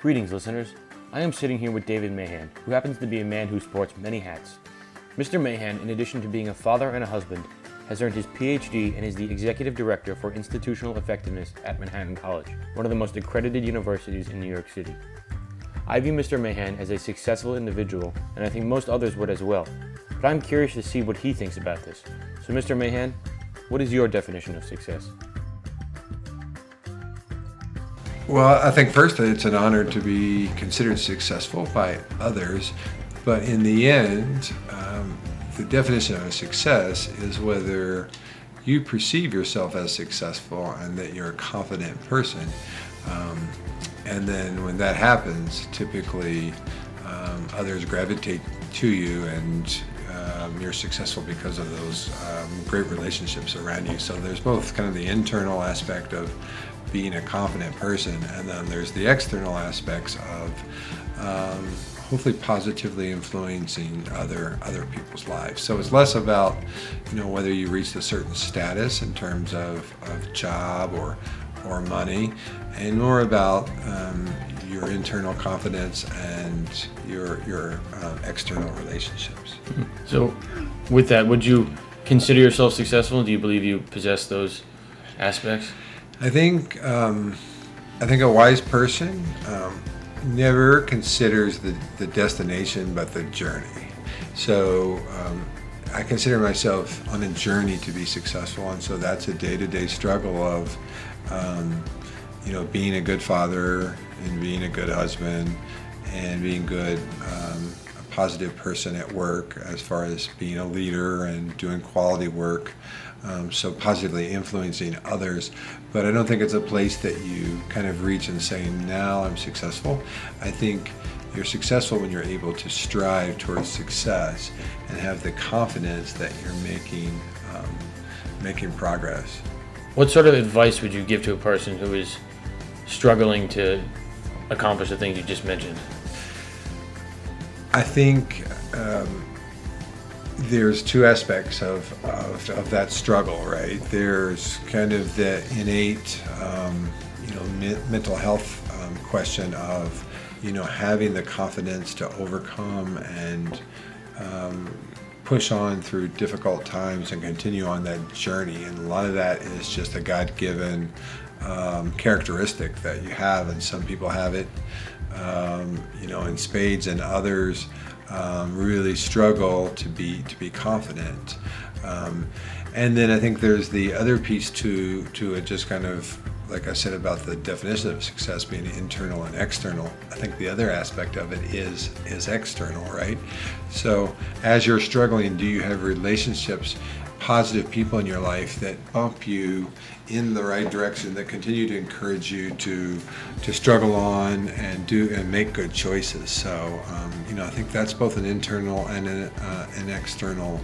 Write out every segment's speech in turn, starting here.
Greetings, listeners. I am sitting here with David Mahan, who happens to be a man who sports many hats. Mr. Mahan, in addition to being a father and a husband, has earned his PhD and is the Executive Director for Institutional Effectiveness at Manhattan College, one of the most accredited universities in New York City. I view Mr. Mahan as a successful individual, and I think most others would as well, but I'm curious to see what he thinks about this. So Mr. Mahan, what is your definition of success? Well, I think first it's an honor to be considered successful by others, but in the end, the definition of success is whether you perceive yourself as successful and that you're a confident person. And then when that happens, typically others gravitate to you and you're successful because of those great relationships around you. So there's both kind of the internal aspect of being a confident person, and then there's the external aspects of hopefully positively influencing other people's lives. So it's less about whether you reached a certain status in terms of job or money, and more about your internal confidence and your external relationships. So with that, would you consider yourself successful? Do you believe you possess those aspects? I think a wise person never considers the destination but the journey. So I consider myself on a journey to be successful, and so that's a day-to-day struggle of being a good father and being a good husband and being a positive person at work as far as being a leader and doing quality work. So positively influencing others, but I don't think it's a place that you kind of reach and say, now I'm successful. I think you're successful when you're able to strive towards success and have the confidence that you're making progress. What sort of advice would you give to a person who is struggling to accomplish the things you just mentioned? I think there's two aspects of that struggle, right? There's kind of the innate, mental health question of, having the confidence to overcome and push on through difficult times and continue on that journey. And a lot of that is just a God-given characteristic that you have, and some people have it, in spades, and others really struggle to be confident. And then I think there's the other piece to it, just kind of like I said about the definition of success being internal and external. I think the other aspect of it is external, right? So as you're struggling, do you have relationships, positive people in your life that bump you in the right direction, that continue to encourage you to struggle on and make good choices? So I think that's both an internal and an external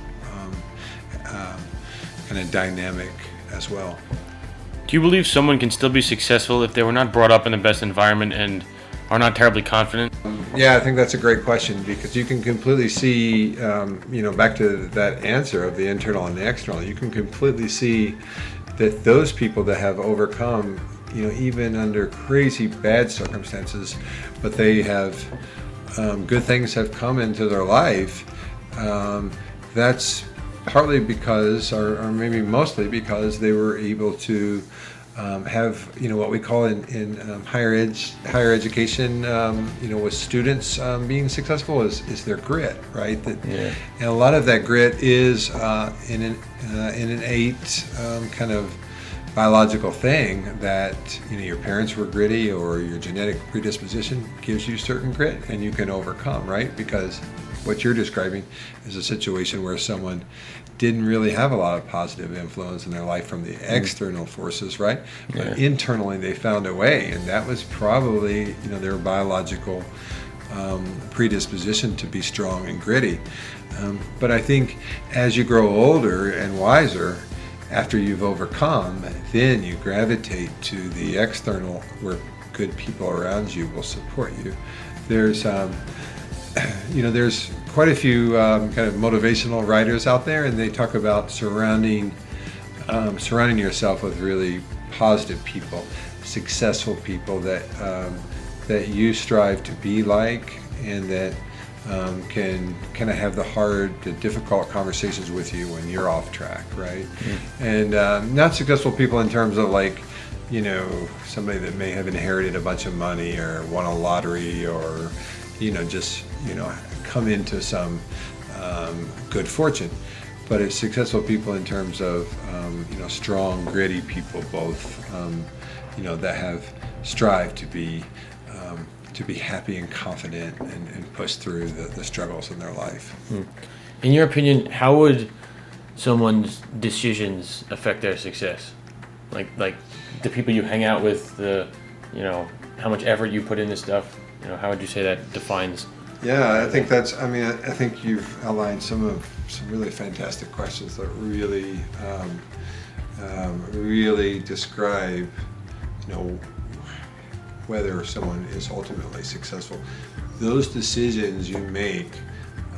kind of dynamic as well. Do you believe someone can still be successful if they were not brought up in the best environment and are not terribly confident? Yeah, I think that's a great question, because you can completely see, back to that answer of the internal and the external, you can completely see that those people that have overcome, even under crazy bad circumstances, but they have, good things have come into their life, that's partly because, or maybe mostly because, they were able to have what we call in higher education, with students being successful is their grit, right? And a lot of that grit is in an innate kind of biological thing that your parents were gritty, or your genetic predisposition gives you certain grit, and you can overcome, right? Because what you're describing is a situation where someone didn't really have a lot of positive influence in their life from the external forces, right? Yeah. But internally they found a way, and that was probably their biological predisposition to be strong and gritty. But I think as you grow older and wiser, after you've overcome, then you gravitate to the external, where good people around you will support you. There's there's quite a few kind of motivational writers out there, and they talk about surrounding yourself with really positive people, successful people that that you strive to be like, and that can kind of have the difficult conversations with you when you're off track, right? And not successful people in terms of like, you know, somebody that may have inherited a bunch of money or won a lottery, or, you know, just, you know, come into some good fortune. But it's successful people in terms of, you know, strong, gritty people, both, you know, that have strived to be happy and confident and push through the struggles in their life. In your opinion, how would someone's decisions affect their success? Like the people you hang out with, you know, how much effort you put into stuff, you know, how would you say that defines? Yeah, I think that's, I mean, I think you've outlined some really fantastic questions that really, really describe, you know, whether someone is ultimately successful. Those decisions you make,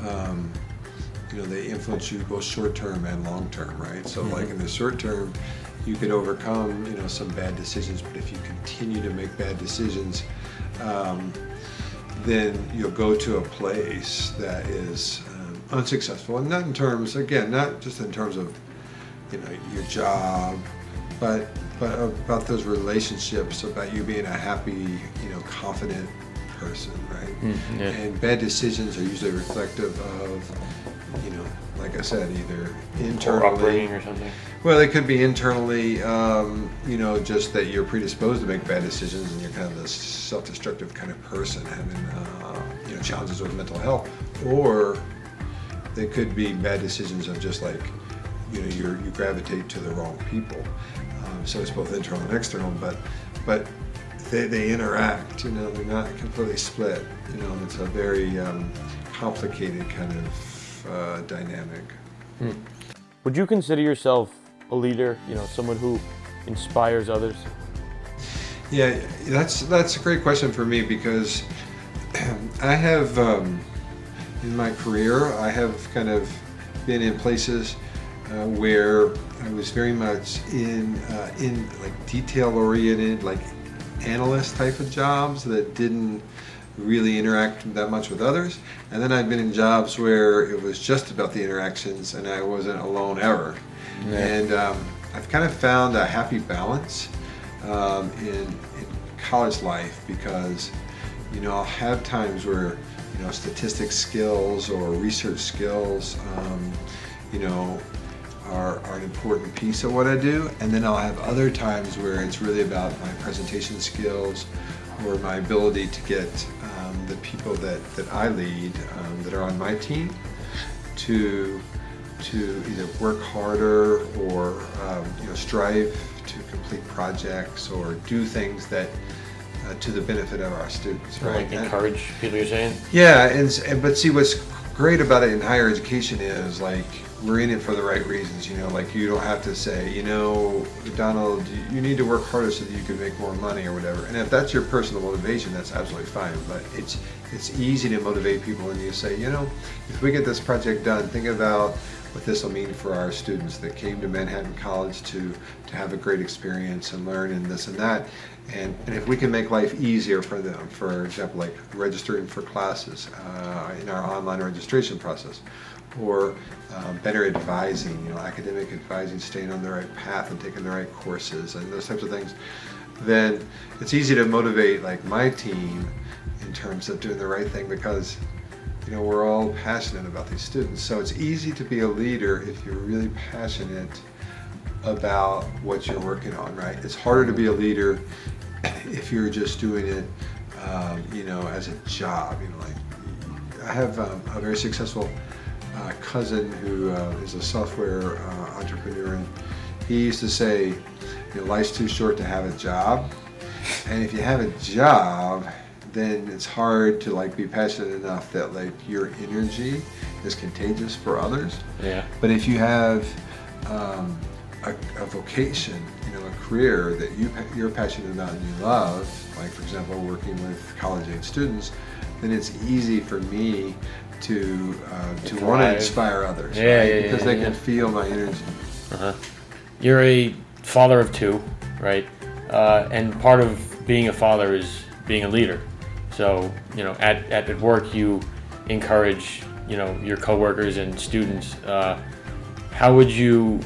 you know, they influence you both short term and long term, right? So like in the short term, you could overcome, you know, some bad decisions, but if you continue to make bad decisions, then you'll go to a place that is unsuccessful. And not in terms, again, not just in terms of, you know, your job, but about those relationships, about you being a happy, you know, confident person, right? And bad decisions are usually reflective of, you know, like I said, either internally, or upbringing or something. Well, it could be internally, you know, just that you're predisposed to make bad decisions, and you're kind of this self-destructive kind of person having, you know, challenges with mental health, or they could be bad decisions of just like, you know, you gravitate to the wrong people. So it's both internal and external, but they interact. You know, they're not completely split. You know, it's a very complicated kind of dynamic. Would you consider yourself a leader? You know, someone who inspires others? Yeah, that's a great question for me, because I have in my career I have kind of been in places where I was very much in like detail-oriented, like analyst type of jobs that didn't really interact that much with others. And then I've been in jobs where it was just about the interactions and I wasn't alone ever. And I've kind of found a happy balance in college life, because, you know, I'll have times where, you know, statistics skills or research skills, you know, are an important piece of what I do, and then I'll have other times where it's really about my presentation skills or my ability to get the people that I lead, that are on my team, to either work harder or you know, strive to complete projects or do things that to the benefit of our students, right? Like encourage people, you're saying? Yeah, but see, what's great about it in higher education is, like, we're in it for the right reasons, you know, like you don't have to say, you know, Donald, you need to work harder so that you can make more money or whatever. And if that's your personal motivation, that's absolutely fine. But it's easy to motivate people when you say, you know, if we get this project done, think about what this will mean for our students that came to Manhattan College to have a great experience and learn and this and that. And if we can make life easier for them, for example, like registering for classes in our online registration process, or better advising, you know, academic advising, staying on the right path and taking the right courses and those types of things, then it's easy to motivate like my team in terms of doing the right thing, because, you know, we're all passionate about these students. So it's easy to be a leader if you're really passionate about what you're working on, right? It's harder to be a leader if you're just doing it, you know, as a job. You know, like I have a very successful cousin who is a software entrepreneur, and he used to say, you know, life's too short to have a job, and if you have a job, then it's hard to like be passionate enough that like your energy is contagious for others. Yeah. But if you have a vocation, you know, a career that you're passionate about and you love, like for example working with college-age students, then it's easy for me to want to inspire others, right? Because they can feel my energy. You're a father of two, right? And part of being a father is being a leader. So, at work you encourage, your coworkers and students. How do you,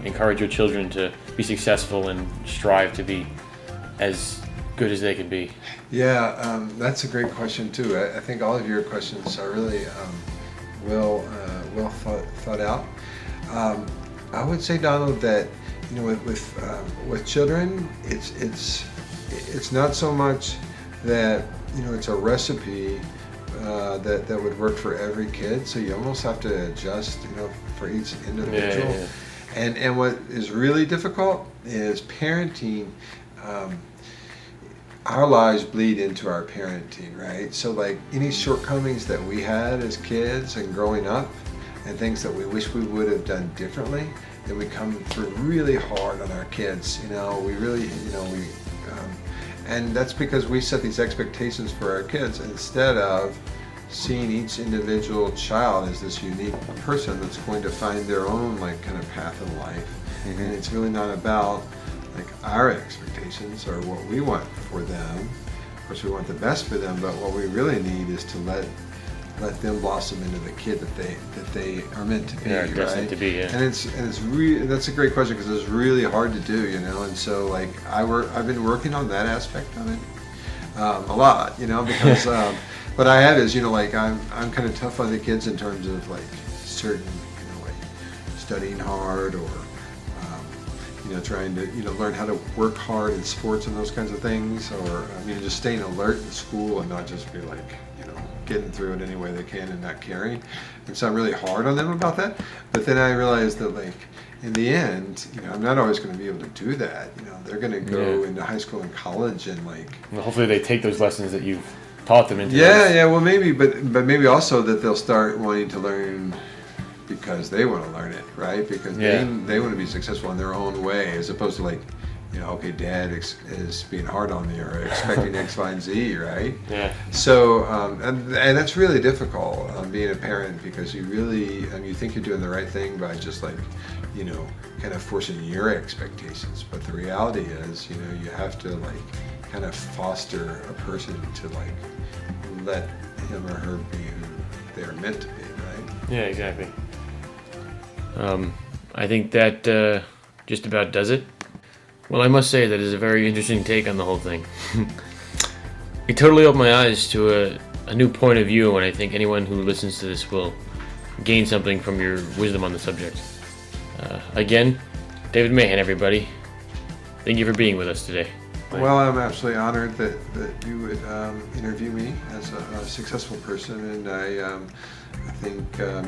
encourage your children to be successful and strive to be as good as they can be? Yeah, that's a great question too. I think all of your questions are really well thought out. I would say, Donald, that with children, it's not so much that it's a recipe that would work for every kid. So you almost have to adjust for each individual. Yeah. And what is really difficult is parenting. Our lives bleed into our parenting, right? So like any shortcomings that we had as kids and growing up and things that we wish we would have done differently, then we come through really hard on our kids. And that's because we set these expectations for our kids instead of seeing each individual child as this unique person that's going to find their own kind of path in life. Mm-hmm. And it's really not about our expectations or what we want for them. Of course, we want the best for them, but what we really need is to let them blossom into the kid that they are meant to be. Yeah, destined to be. Yeah. And it's really, that's a great question because it's really hard to do, And so I've been working on that aspect of it a lot, because what I have is I'm kind of tough on the kids in terms of certain studying hard or trying to learn how to work hard in sports and those kinds of things, or just staying alert in school and not just be getting through it any way they can and not caring. And so I'm really hard on them about that. But then I realized that in the end, I'm not always going to be able to do that. They're going to go into high school and college and Well, hopefully they take those lessons that you've taught them into. Yeah. Well, maybe, but maybe also that they'll start wanting to learn because they want to learn it, right? Because they want to be successful in their own way, as opposed to okay, Dad is being hard on me or expecting X, Y, and Z, right? Yeah. So, and that's really difficult being a parent, because you really, you think you're doing the right thing by just kind of forcing your expectations. But the reality is, you have to kind of foster a person to let him or her be who they're meant to be, right? Yeah, exactly. I think that just about does it. Well, I must say that is a very interesting take on the whole thing. It totally opened my eyes to a new point of view, and I think anyone who listens to this will gain something from your wisdom on the subject. Again, David Mahan, everybody. Thank you for being with us today. Well, I'm absolutely honored that you would interview me as a successful person, and I think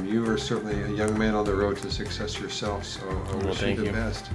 you are certainly a young man on the road to success yourself, so I wish you the best.